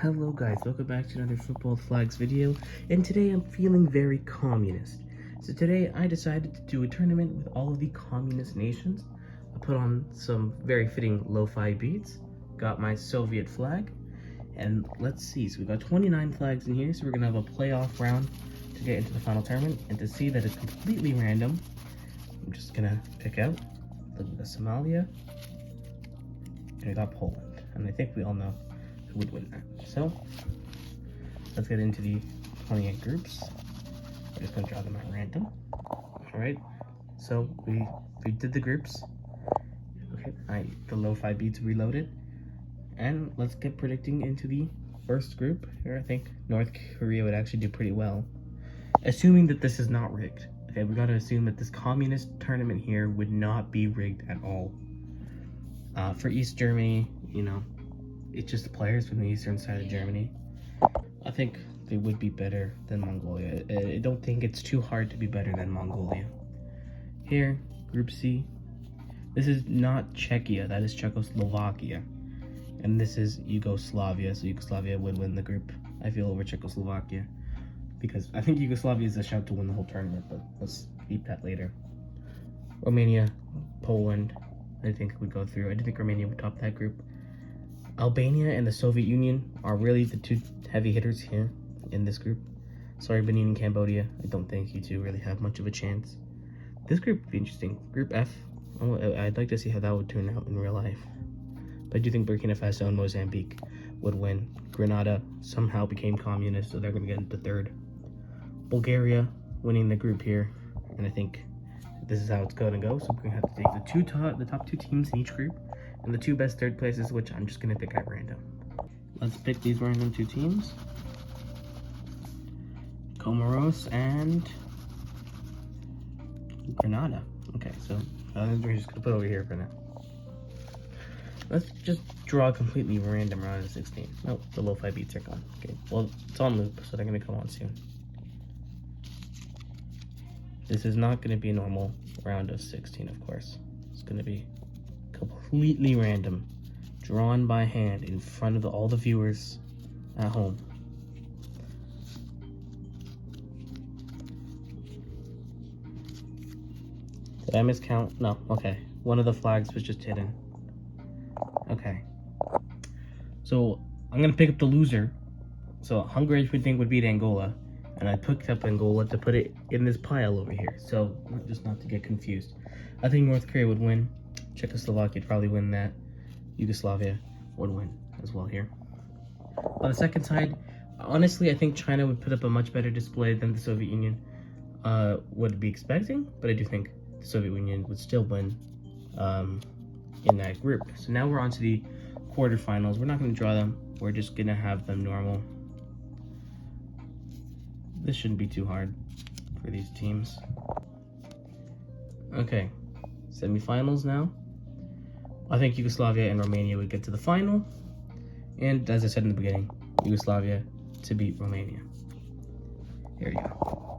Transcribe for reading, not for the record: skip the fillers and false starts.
Hello guys, welcome back to another Football Flags video, and today I'm feeling very communist. So today I decided to do a tournament with all of the communist nations. I put on some very fitting lo-fi beats, got my Soviet flag, and let's see, so we got 29 flags in here, so we're gonna have a playoff round to get into the final tournament, and to see that it's completely random, I'm just gonna pick out, look at the Somalia, and we got Poland, and I think we all know would win that. So let's get into the 28 groups. We're just gonna draw them at random. All right, so we did the groups. Okay, the lo-fi beats reloaded, and let's get predicting into the first group here. I think North Korea would actually do pretty well, assuming that this is not rigged. Okay, we gotta assume that this communist tournament here would not be rigged at all. For East Germany, you know, it's just the players from the eastern side of Germany. I think they would be better than Mongolia. I don't think it's too hard to be better than Mongolia. Here, Group C. This is not Czechia, that is Czechoslovakia. And this is Yugoslavia, so Yugoslavia would win the group, I feel, over Czechoslovakia. Because I think Yugoslavia is a shout to win the whole tournament, but let's beat that later. Romania, Poland, I think would go through. I do think Romania would top that group. Albania and the Soviet Union are really the two heavy hitters here in this group. Sorry, Benin and Cambodia. I don't think you two really have much of a chance. This group would be interesting. Group F, I'd like to see how that would turn out in real life. But I do think Burkina Faso and Mozambique would win. Grenada somehow became communist, so they're going to get into third. Bulgaria winning the group here, and I think this is how it's going to go. So we're going to have to take the top two teams in each group, and the two best third places, which I'm just going to pick at random. Let's pick these random two teams. Comoros and Grenada. Okay, so we're just going to put over here for now. Let's just draw a completely random round of 16. Nope, the lo-fi beats are gone. Okay, well, it's on loop, so they're going to come on soon. This is not going to be a normal round of 16, of course. It's going to be completely random, drawn by hand in front of all the viewers at home. Did I miscount? No, okay. One of the flags was just hidden. Okay. So I'm gonna pick up the loser. So Hungary, I think, would beat Angola, and I picked up Angola to put it in this pile over here. So just not to get confused. I think North Korea would win. Czechoslovakia would probably win that. Yugoslavia would win as well here. On the second side, honestly, I think China would put up a much better display than the Soviet Union would be expecting, but I do think the Soviet Union would still win in that group. So now we're on to the quarterfinals. We're not going to draw them. We're just going to have them normal. This shouldn't be too hard for these teams. Okay, semifinals now. I think Yugoslavia and Romania would get to the final. And as I said in the beginning, Yugoslavia to beat Romania. Here you go.